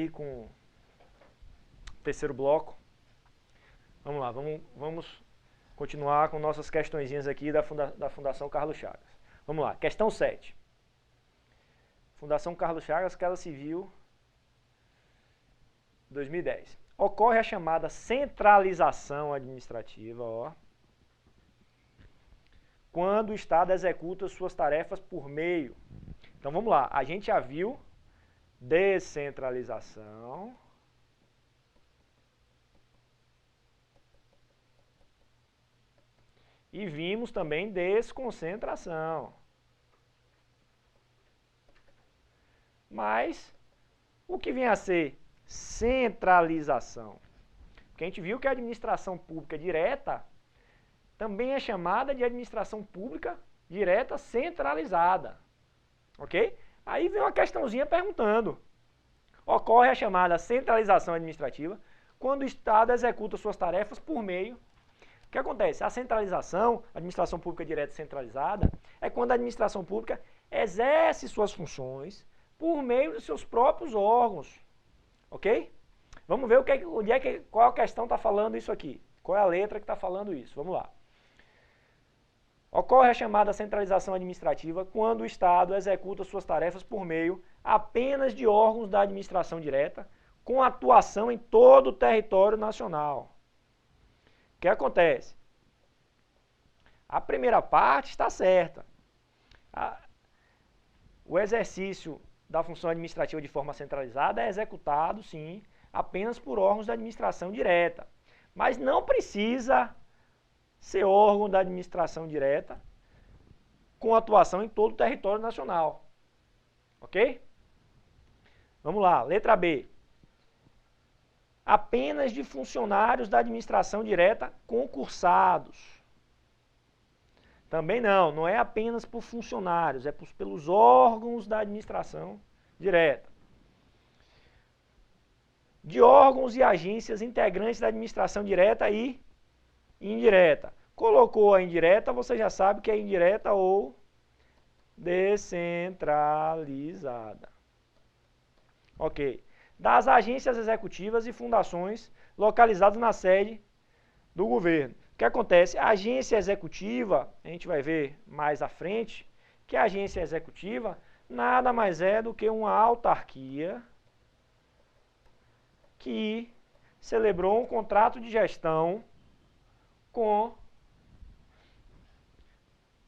aí com o terceiro bloco. Vamos lá, vamos continuar com nossas questõezinhas aqui da Fundação Carlos Chagas. Vamos lá, questão 7. Fundação Carlos Chagas, Casa Civil, 2010. Ocorre a chamada centralização administrativa, ó, quando o Estado executa suas tarefas por meio. Então vamos lá, a gente já viu descentralização e vimos também desconcentração. Mas o que vem a ser centralização? Porque a gente viu que a administração pública direta também é chamada de administração pública direta centralizada. Ok? Aí vem uma questãozinha perguntando. Ocorre a chamada centralização administrativa quando o Estado executa suas tarefas por meio. O que acontece? A centralização, a administração pública direta centralizada, é quando a administração pública exerce suas funções por meio dos seus próprios órgãos. Ok? Vamos ver qual a questão está falando isso aqui. Qual é a letra que está falando isso? Vamos lá. Ocorre a chamada centralização administrativa quando o Estado executa suas tarefas por meio apenas de órgãos da administração direta, com atuação em todo o território nacional. O que acontece? A primeira parte está certa. O exercício da função administrativa de forma centralizada é executado, sim, apenas por órgãos da administração direta. Mas não precisa ser órgão da administração direta com atuação em todo o território nacional. Ok? Vamos lá, letra B. Apenas de funcionários da administração direta concursados. Também não é apenas por funcionários, é pelos órgãos da administração direta. De órgãos e agências integrantes da administração direta e indireta. Colocou a indireta, você já sabe que é indireta ou descentralizada. Ok. Das agências executivas e fundações localizadas na sede do governo. O que acontece? A agência executiva, a gente vai ver mais à frente, que a agência executiva nada mais é do que uma autarquia que celebrou um contrato de gestão com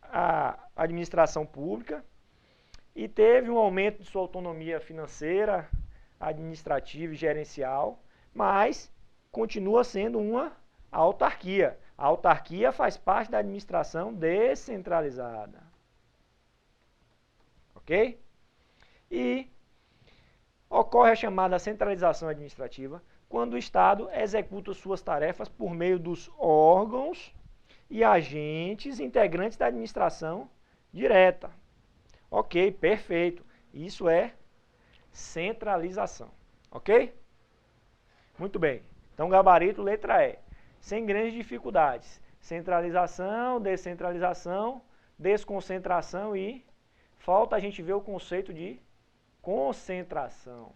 a administração pública e teve um aumento de sua autonomia financeira, administrativa e gerencial, mas continua sendo uma autarquia. A autarquia faz parte da administração descentralizada. Ok? E ocorre a chamada centralização administrativa quando o Estado executa suas tarefas por meio dos órgãos e agentes integrantes da administração direta. Ok, perfeito. Isso é centralização. Ok? Muito bem. Então, gabarito, letra E. Sem grandes dificuldades. Centralização, descentralização, desconcentração e falta a gente ver o conceito de concentração.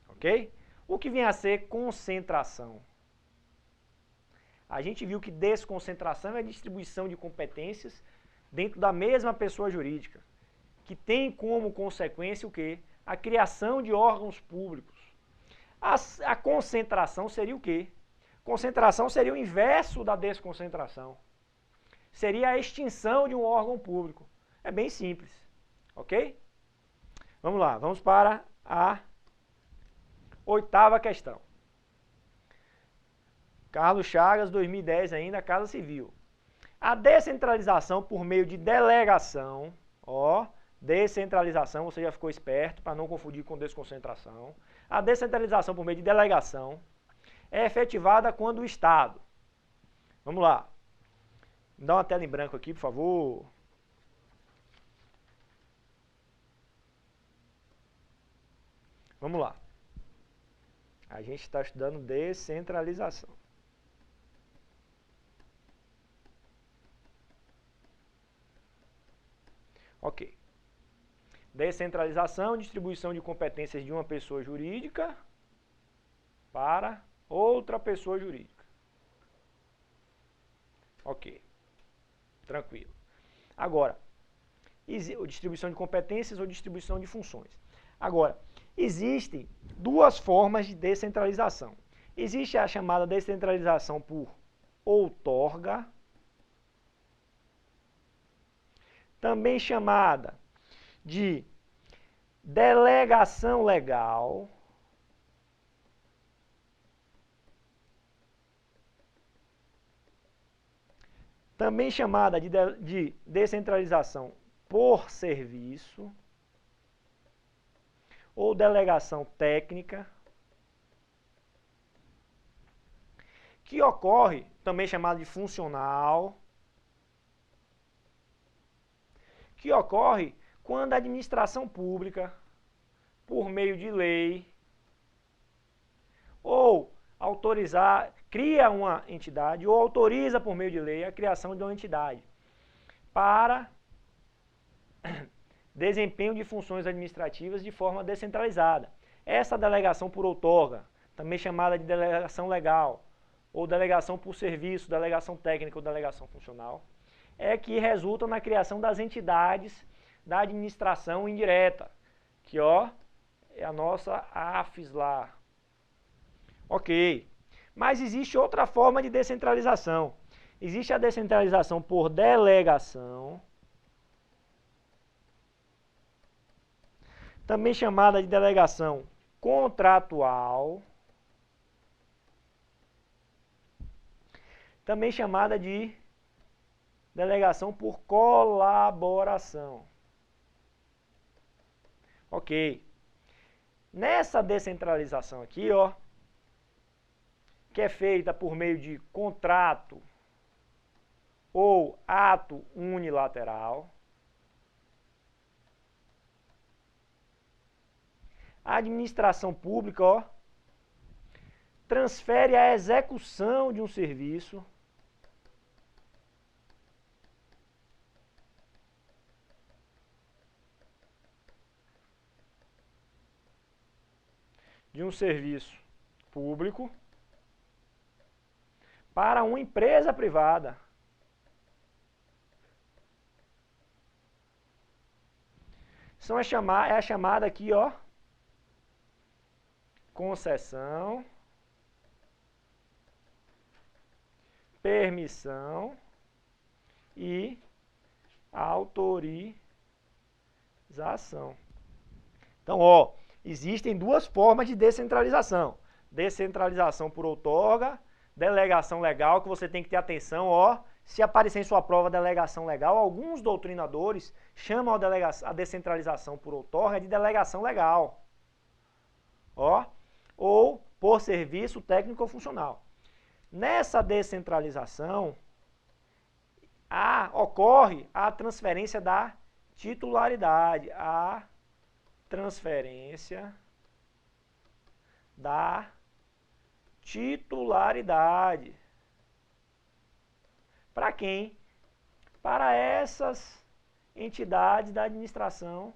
Ok? O que vem a ser concentração? A gente viu que desconcentração é a distribuição de competências dentro da mesma pessoa jurídica, que tem como consequência o quê? A criação de órgãos públicos. A concentração seria o quê? Concentração seria o inverso da desconcentração. Seria a extinção de um órgão público. É bem simples. Ok? Vamos lá, vamos para a 8ª questão. Carlos Chagas, 2010 ainda, Casa Civil. A descentralização por meio de delegação, ó, descentralização, você já ficou esperto para não confundir com desconcentração. A descentralização por meio de delegação é efetivada quando o Estado. Vamos lá. Me dá uma tela em branco aqui, por favor. Vamos lá. A gente está estudando descentralização. Ok. Descentralização, distribuição de competências de uma pessoa jurídica para outra pessoa jurídica. Ok, tranquilo. Agora, distribuição de competências ou distribuição de funções. Agora, existem duas formas de descentralização. Existe a chamada descentralização por outorga, também chamada de delegação legal, também chamada de descentralização por serviço, ou delegação técnica, que ocorre, também chamada de funcional, que ocorre quando a administração pública, por meio de lei, ou cria uma entidade, ou autoriza por meio de lei a criação de uma entidade para desempenho de funções administrativas de forma descentralizada. Essa delegação por outorga, também chamada de delegação legal, ou delegação por serviço, delegação técnica ou delegação funcional, é que resulta na criação das entidades da administração indireta, que é a nossa AFES lá. Ok, mas existe outra forma de descentralização. Existe a descentralização por delegação, também chamada de delegação contratual, também chamada de delegação por colaboração. Ok. Nessa descentralização aqui, que é feita por meio de contrato ou ato unilateral, a administração pública, transfere a execução de um serviço público para uma empresa privada. É a chamada aqui, concessão, permissão e autorização. Então, existem duas formas de descentralização. Descentralização por outorga, delegação legal, que você tem que ter atenção, se aparecer em sua prova delegação legal, alguns doutrinadores chamam a descentralização por outorga de delegação legal. Ou por serviço técnico ou funcional. Nessa descentralização, ocorre a transferência da titularidade. A transferência da titularidade. Para quem? Para essas entidades da administração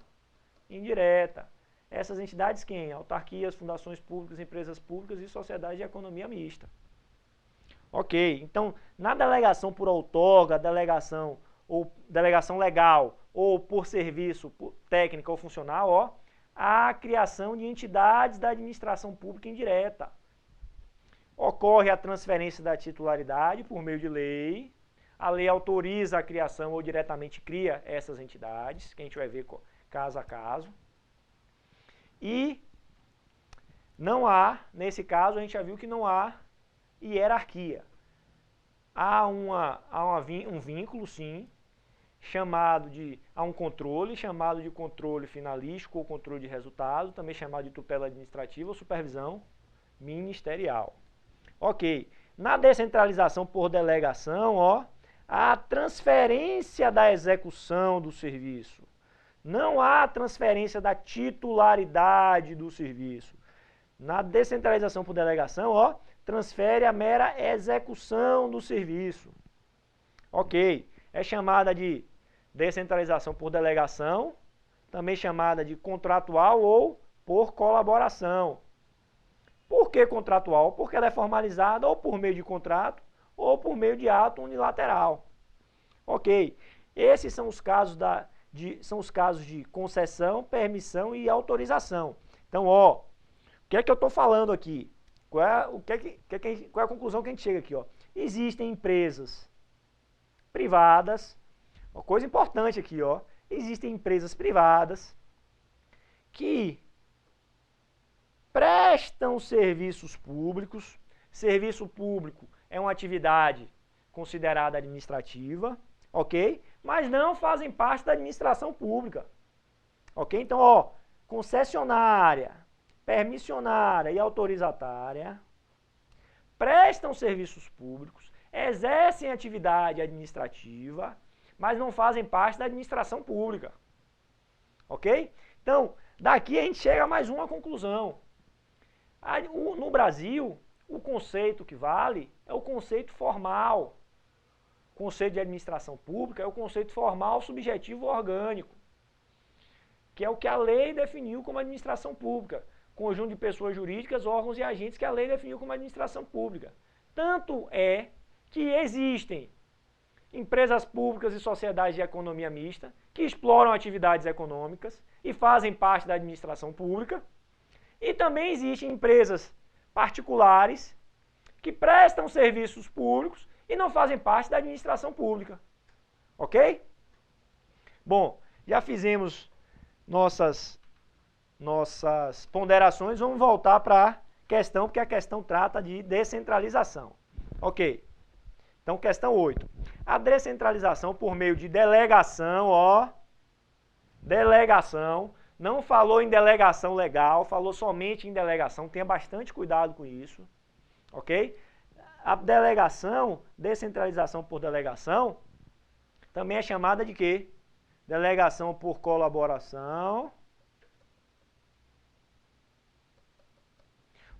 indireta. Essas entidades quem? Autarquias, fundações públicas, empresas públicas e sociedades de economia mista. Ok, então na delegação por outorga, delegação legal ou por serviço técnico ou funcional, a criação de entidades da administração pública indireta. Ocorre a transferência da titularidade por meio de lei. A lei autoriza a criação ou diretamente cria essas entidades, que a gente vai ver caso a caso. E não há, nesse caso, a gente já viu que não há hierarquia. Há um vínculo, sim, há um controle, chamado de controle finalístico ou controle de resultado, também chamado de tutela administrativa ou supervisão ministerial. Ok, na descentralização por delegação, há transferência da execução do serviço. Não há transferência da titularidade do serviço. Na descentralização por delegação, transfere a mera execução do serviço. Ok, é chamada de descentralização por delegação, também chamada de contratual ou por colaboração. Por que contratual? Porque ela é formalizada ou por meio de contrato ou por meio de ato unilateral. Ok, esses são os casos de concessão, permissão e autorização. Então, ó, o que é que eu estou falando aqui? Qual é a conclusão que a gente chega aqui? Ó? Existem empresas privadas, uma coisa importante aqui, ó, existem empresas privadas que prestam serviços públicos. Serviço público é uma atividade considerada administrativa, ok? Mas não fazem parte da administração pública, ok? Então, ó, concessionária, permissionária e autorizatária prestam serviços públicos, exercem atividade administrativa, mas não fazem parte da administração pública, ok? Então, daqui a gente chega a mais uma conclusão. No Brasil, o conceito que vale é o conceito formal. O conceito de administração pública é o conceito formal, subjetivo orgânico, que é o que a lei definiu como administração pública. Conjunto de pessoas jurídicas, órgãos e agentes que a lei definiu como administração pública. Tanto é que existem empresas públicas e sociedades de economia mista que exploram atividades econômicas e fazem parte da administração pública. E também existem empresas particulares que prestam serviços públicos e não fazem parte da administração pública. Ok? Bom, já fizemos nossas ponderações, vamos voltar para a questão, porque a questão trata de descentralização. Ok. Então, questão 8. A descentralização por meio de delegação, ó. Delegação. Não falou em delegação legal, falou somente em delegação. Tenha bastante cuidado com isso. Ok? A delegação, descentralização por delegação, também é chamada de quê? Delegação por colaboração.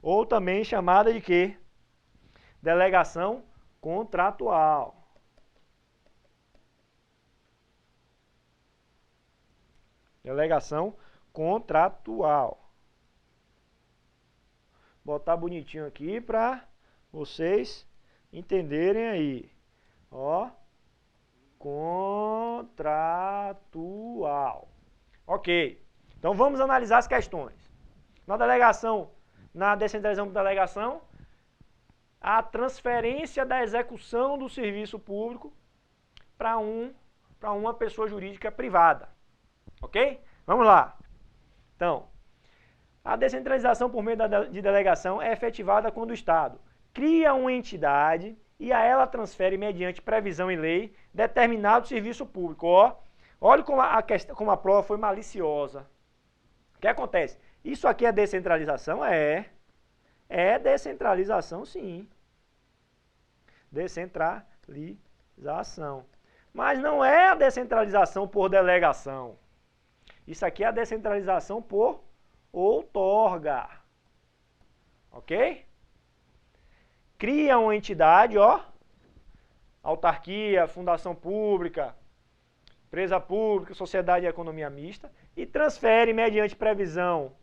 Ou também chamada de quê? Delegação contratual. Delegação contratual. Botar bonitinho aqui para vocês entenderem aí. Ó, contratual. Ok. Então vamos analisar as questões. Na descentralização por delegação, a transferência da execução do serviço público para uma pessoa jurídica privada. Ok? Vamos lá. Então, a descentralização por meio de delegação é efetivada quando o Estado cria uma entidade e a ela transfere, mediante previsão em lei, determinado serviço público. Ó, olha como a prova foi maliciosa. O que acontece? Isso aqui é descentralização? É descentralização, sim. Descentralização. Mas não é a descentralização por delegação. Isso aqui é a descentralização por outorga. Ok? Cria uma entidade, ó. Autarquia, fundação pública, empresa pública, sociedade de economia mista, e transfere, mediante previsão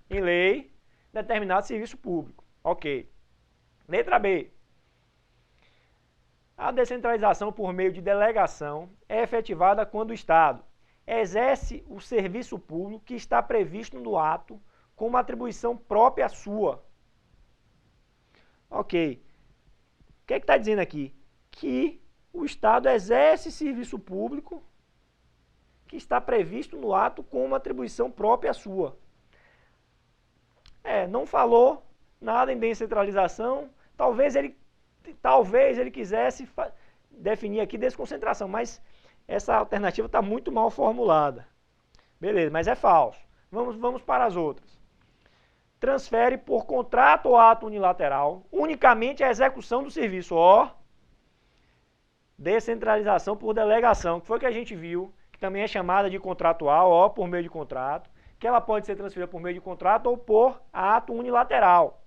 em lei, determinado serviço público. Ok. Letra B. A descentralização por meio de delegação é efetivada quando o Estado exerce o serviço público que está previsto no ato como atribuição própria sua. Ok. O que está dizendo aqui? Que o Estado exerce serviço público que está previsto no ato como atribuição própria sua. Não falou nada em descentralização. Talvez ele quisesse definir aqui desconcentração, mas essa alternativa está muito mal formulada. Beleza, mas é falso. Vamos para as outras. Transfere por contrato ou ato unilateral unicamente a execução do serviço. Ó, descentralização por delegação, que foi que a gente viu, que também é chamada de contratual, ó, por meio de contrato, que ela pode ser transferida por meio de contrato ou por ato unilateral.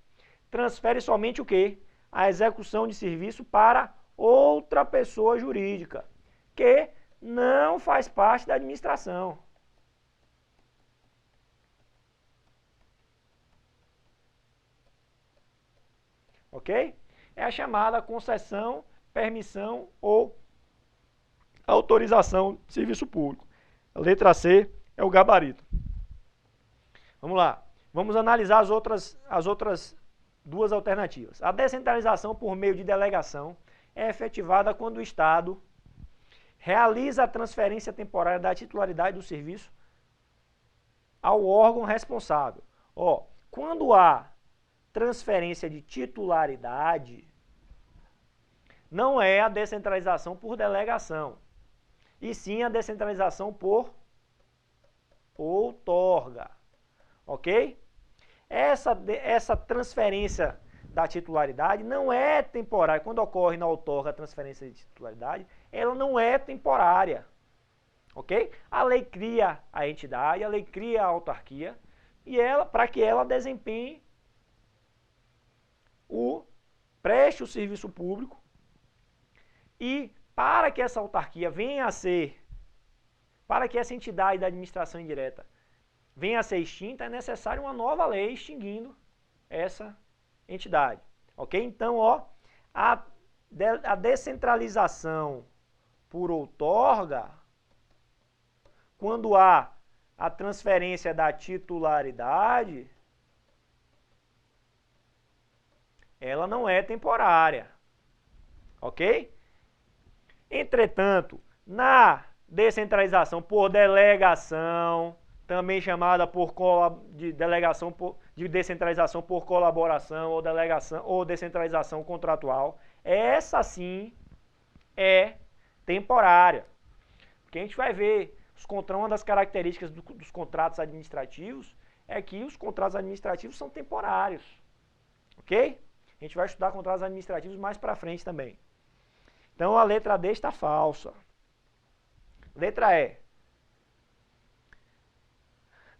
Transfere somente o quê? A execução de serviço para outra pessoa jurídica, que não faz parte da administração. ok? É a chamada concessão, permissão ou autorização de serviço público. A letra C é o gabarito. Vamos lá. Vamos analisar as outras duas alternativas. A descentralização por meio de delegação é efetivada quando o Estado realiza a transferência temporária da titularidade do serviço ao órgão responsável. Quando há transferência de titularidade, não é a descentralização por delegação, e sim a descentralização por outorga, ok? Essa transferência da titularidade não é temporária. Quando ocorre na outorga a transferência de titularidade, ela não é temporária, ok? A lei cria a entidade, a lei cria a autarquia, e para que ela desempenhe preste o serviço público, e para que essa autarquia venha a ser, para que essa entidade da administração indireta venha a ser extinta, é necessário uma nova lei extinguindo essa entidade, ok? Então, a descentralização por outorga, quando há a transferência da titularidade, ela não é temporária, ok? Entretanto, na descentralização por delegação, também chamada de descentralização por colaboração ou descentralização contratual, essa sim é temporária. Porque a gente vai ver, uma das características dos contratos administrativos é que os contratos administrativos são temporários, ok? A gente vai estudar contratos administrativos mais para frente também. Então a letra D está falsa. Letra E.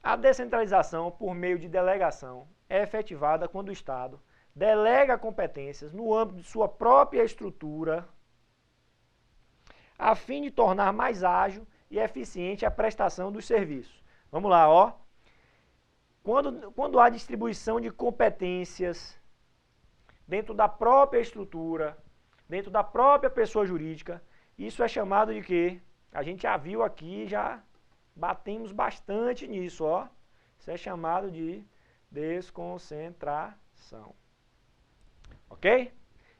A descentralização por meio de delegação é efetivada quando o Estado delega competências no âmbito de sua própria estrutura, a fim de tornar mais ágil e eficiente a prestação dos serviços. Vamos lá, Quando há distribuição de competências dentro da própria estrutura, dentro da própria pessoa jurídica, isso é chamado de quê? A gente já viu aqui, já batemos bastante nisso, Isso é chamado de desconcentração. Ok?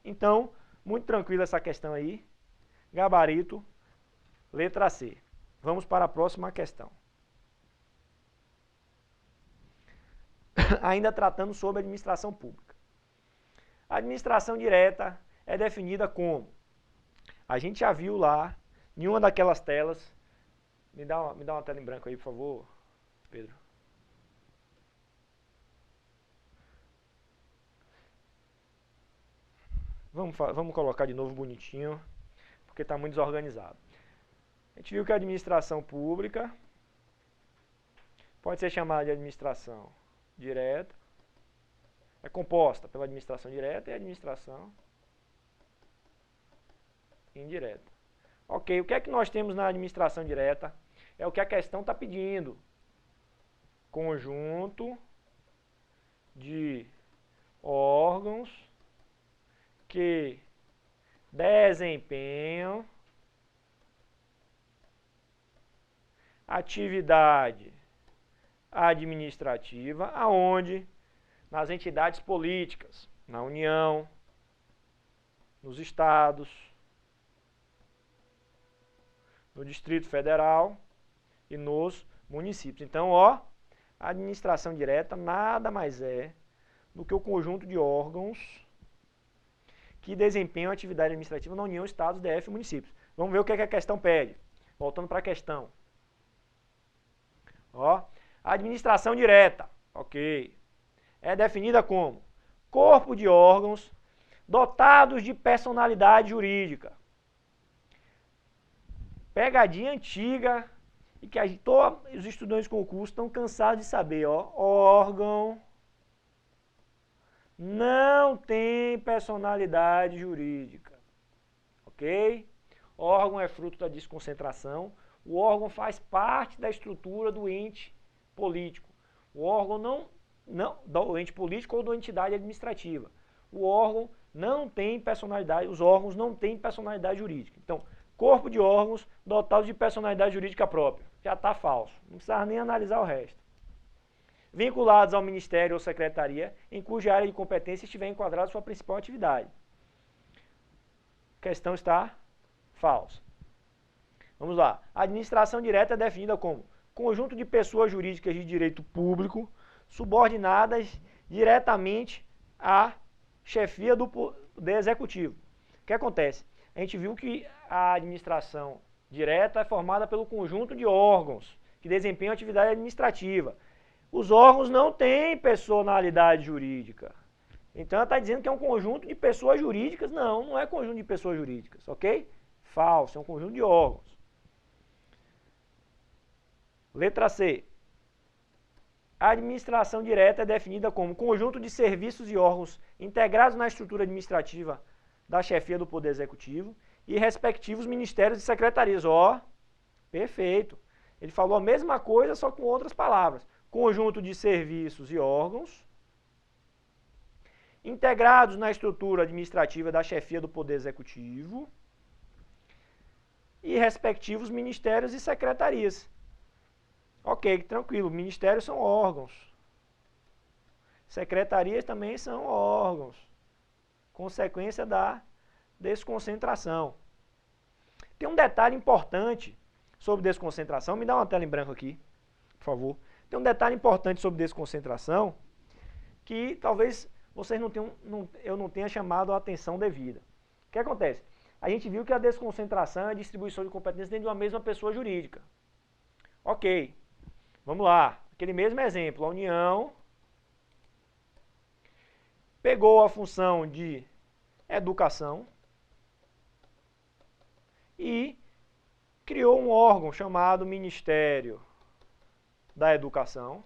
Então, muito tranquila essa questão aí. Gabarito, letra C. Vamos para a próxima questão. Ainda tratando sobre administração pública. A administração direta é definida como? A gente já viu lá, em uma daquelas telas. Me dá uma tela em branco aí, por favor, Pedro. Vamos colocar de novo bonitinho, porque está muito desorganizado. A gente viu que a administração pública pode ser chamada de administração direta. É composta pela administração direta e administração indireta. Ok, o que é que nós temos na administração direta? É o que a questão está pedindo. Conjunto de órgãos que desempenham atividade administrativa, aonde nas entidades políticas, na União, nos estados, no Distrito Federal e nos municípios. Então, a administração direta nada mais é do que o conjunto de órgãos que desempenham atividade administrativa na União, estados, DF e municípios. Vamos ver o que a questão pede. Voltando para a questão. Administração direta, ok. É definida como corpo de órgãos dotados de personalidade jurídica. Pegadinha antiga e que todos os estudantes de concurso estão cansados de saber, órgão não tem personalidade jurídica, ok? Órgão é fruto da desconcentração, o órgão faz parte da estrutura do ente político. O órgão não do ente político ou da entidade administrativa. o órgão não tem personalidade, os órgãos não têm personalidade jurídica. Então, corpo de órgãos dotado de personalidade jurídica própria. Já está falso. Não precisa nem analisar o resto. Vinculados ao Ministério ou Secretaria, em cuja área de competência estiver enquadrada sua principal atividade. A questão está falsa. Vamos lá. A administração direta é definida como conjunto de pessoas jurídicas de direito público subordinadas diretamente à chefia do Poder Executivo. O que acontece? A gente viu que a administração direta é formada pelo conjunto de órgãos que desempenham atividade administrativa. Os órgãos não têm personalidade jurídica. Então ela está dizendo que é um conjunto de pessoas jurídicas. Não, não é conjunto de pessoas jurídicas, ok? Falso, é um conjunto de órgãos. Letra C. A administração direta é definida como conjunto de serviços e órgãos integrados na estrutura administrativa da chefia do Poder Executivo e respectivos ministérios e secretarias. Ó, perfeito. Ele falou a mesma coisa, só com outras palavras. Conjunto de serviços e órgãos integrados na estrutura administrativa da chefia do Poder Executivo e respectivos ministérios e secretarias. Ok, tranquilo, ministérios são órgãos. Secretarias também são órgãos. Consequência da desconcentração. Tem um detalhe importante sobre desconcentração. Me dá uma tela em branco aqui, por favor. Tem um detalhe importante sobre desconcentração que talvez vocês eu não tenha chamado a atenção devida. O que acontece? A gente viu que a desconcentração é a distribuição de competências dentro de uma mesma pessoa jurídica. Ok, vamos lá. Aquele mesmo exemplo, a União pegou a função de educação e criou um órgão chamado Ministério da Educação.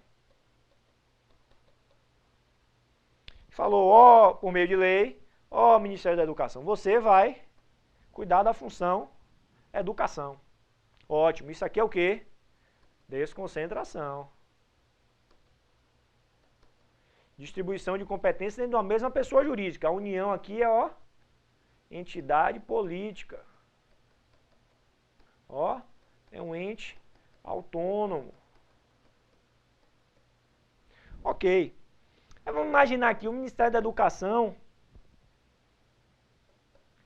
Falou, ó, por meio de lei, ó, Ministério da Educação, você vai cuidar da função educação. Ótimo, isso aqui é o quê? Desconcentração. Distribuição de competências dentro de uma mesma pessoa jurídica. A União aqui é, ó, entidade política. Ó, é um ente autônomo. Ok. Vamos imaginar aqui, o Ministério da Educação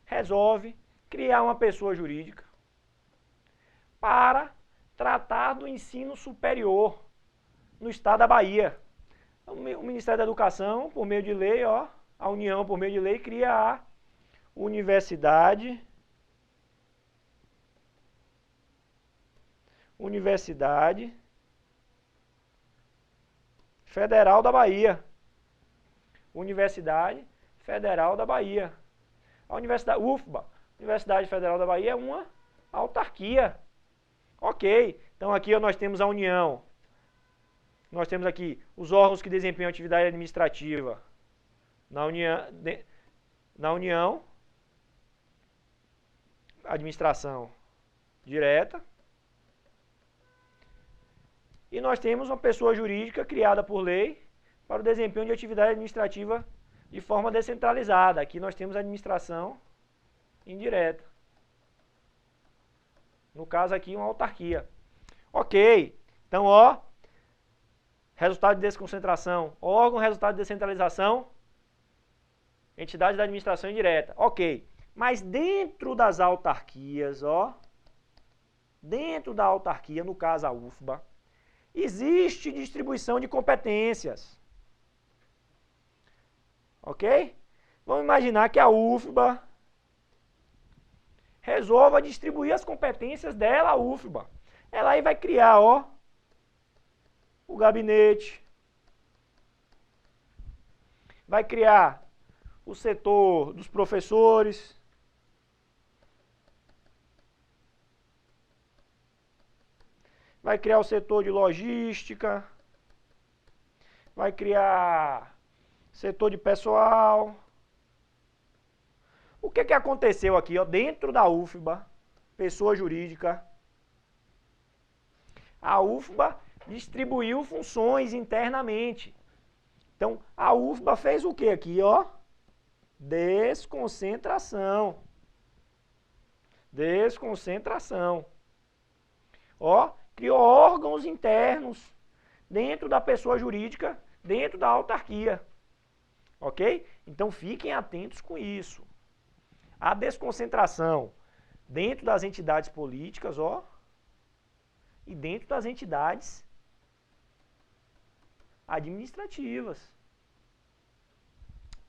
resolve criar uma pessoa jurídica para tratar do ensino superior no estado da Bahia. O Ministério da Educação, por meio de lei, ó, a União, por meio de lei, cria a Universidade Federal da Bahia. Universidade Federal da Bahia. A Universidade UFBA, Universidade Federal da Bahia, é uma autarquia. Ok, então aqui ó, nós temos a União. Nós temos aqui os órgãos que desempenham atividade administrativa na União, administração direta. E nós temos uma pessoa jurídica criada por lei para o desempenho de atividade administrativa de forma descentralizada. Aqui nós temos a administração indireta. No caso aqui, uma autarquia. Ok, então ó, resultado de desconcentração, órgão, resultado de descentralização, entidade da administração indireta. Ok, mas dentro das autarquias, ó, dentro da autarquia, no caso a UFBA, existe distribuição de competências. Ok? Vamos imaginar que a UFBA resolva distribuir as competências dela, a UFBA. Ela aí vai criar, ó, o gabinete, vai criar o setor dos professores, vai criar o setor de logística, vai criar setor de pessoal. O que aconteceu aqui, ó, dentro da UFBA, pessoa jurídica? A UFBA distribuiu funções internamente. Então, a UFBA fez o que aqui, ó? Desconcentração. Desconcentração. Ó, criou órgãos internos dentro da pessoa jurídica, dentro da autarquia. Ok? Então fiquem atentos com isso. A desconcentração dentro das entidades políticas, ó, e dentro das entidades administrativas.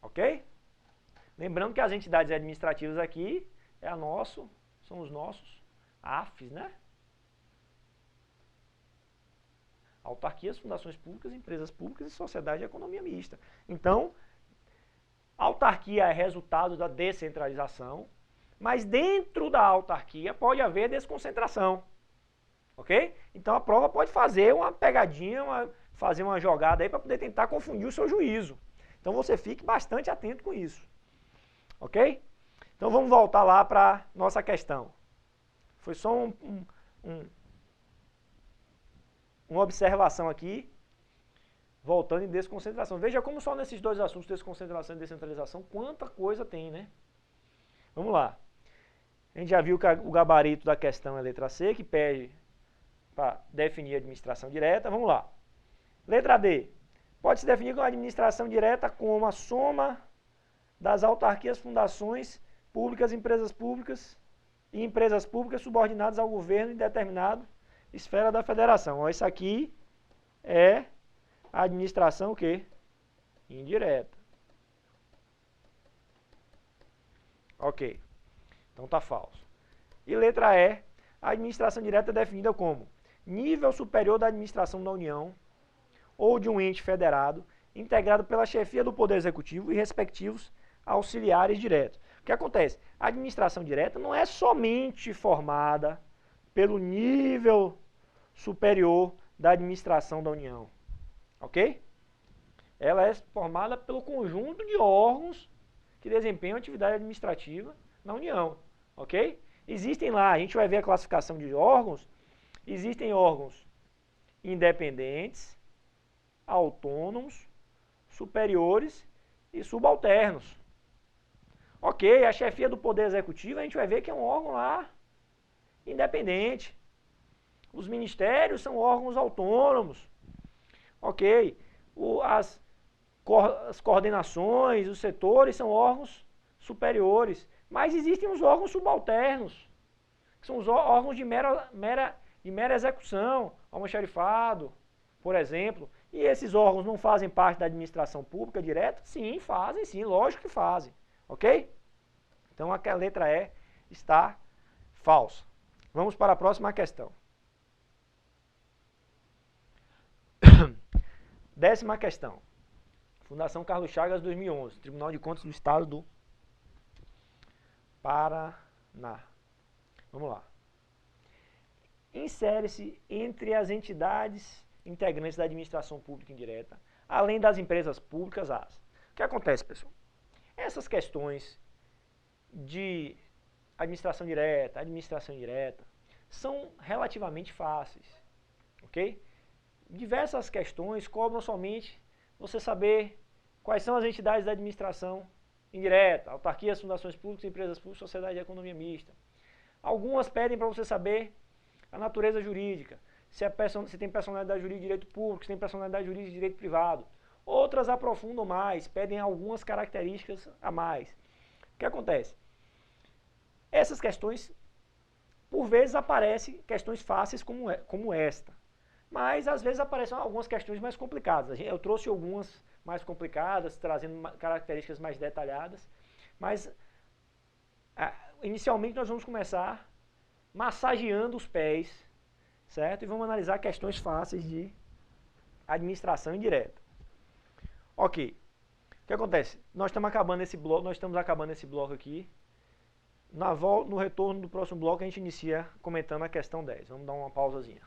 Ok? Lembrando que as entidades administrativas aqui são os nossos AFs, né? Autarquias, fundações públicas, empresas públicas e sociedade de economia mista. Então, autarquia é resultado da descentralização, mas dentro da autarquia pode haver desconcentração. Ok? Então a prova pode fazer uma pegadinha, fazer uma jogada aí para poder tentar confundir o seu juízo. Então você fique bastante atento com isso. Ok? Então vamos voltar lá para a nossa questão. Foi só uma observação aqui, voltando em desconcentração. Veja como só nesses dois assuntos, desconcentração e descentralização, quanta coisa tem, né? Vamos lá. A gente já viu que o gabarito da questão é a letra C, que pede para definir a administração direta. Vamos lá. Letra D. Pode-se definir a administração direta como a soma das autarquias, fundações públicas e empresas públicas subordinadas ao governo em determinada esfera da federação. Ó, isso aqui é a administração o quê? Indireta. Ok. Então tá falso. E letra E. A administração direta é definida como nível superior da administração da União ou de um ente federado, integrado pela chefia do Poder Executivo e respectivos auxiliares diretos. O que acontece? A administração direta não é somente formada pelo nível superior da administração da União, ok? Ela é formada pelo conjunto de órgãos que desempenham atividade administrativa na União, ok? Existem lá, a gente vai ver a classificação de órgãos, existem órgãos independentes, autônomos, superiores e subalternos. Ok, a chefia do Poder Executivo, a gente vai ver que é um órgão lá independente. Os ministérios são órgãos autônomos. Ok, as coordenações, os setores são órgãos superiores. Mas existem os órgãos subalternos, que são os órgãos de mera execução, almoxarifado, por exemplo. E esses órgãos não fazem parte da administração pública direta? Sim, fazem, sim, lógico que fazem. Ok? Então a letra E está falsa. Vamos para a próxima questão. 10ª questão. Fundação Carlos Chagas, 2011. Tribunal de Contas do Estado do Paraná. Vamos lá. Insere-se entre as entidades integrantes da administração pública indireta, além das empresas públicas, as. O que acontece, pessoal? Essas questões de administração direta, administração indireta, são relativamente fáceis, ok? Diversas questões cobram somente você saber quais são as entidades da administração indireta, autarquias, fundações públicas, empresas públicas, sociedade de economia mista. Algumas pedem para você saber a natureza jurídica, se tem personalidade jurídica de direito público, se tem personalidade jurídica de direito privado. Outras aprofundam mais, pedem algumas características a mais. O que acontece? Essas questões, por vezes, aparecem questões fáceis como esta. Mas, às vezes, aparecem algumas questões mais complicadas. Eu trouxe algumas mais complicadas, trazendo características mais detalhadas. Mas, inicialmente, nós vamos começar massageando os pés, certo? E vamos analisar questões fáceis de administração indireta. Ok. O que acontece? Nós estamos acabando esse bloco aqui. No retorno do próximo bloco, a gente inicia comentando a questão 10. Vamos dar uma pausazinha.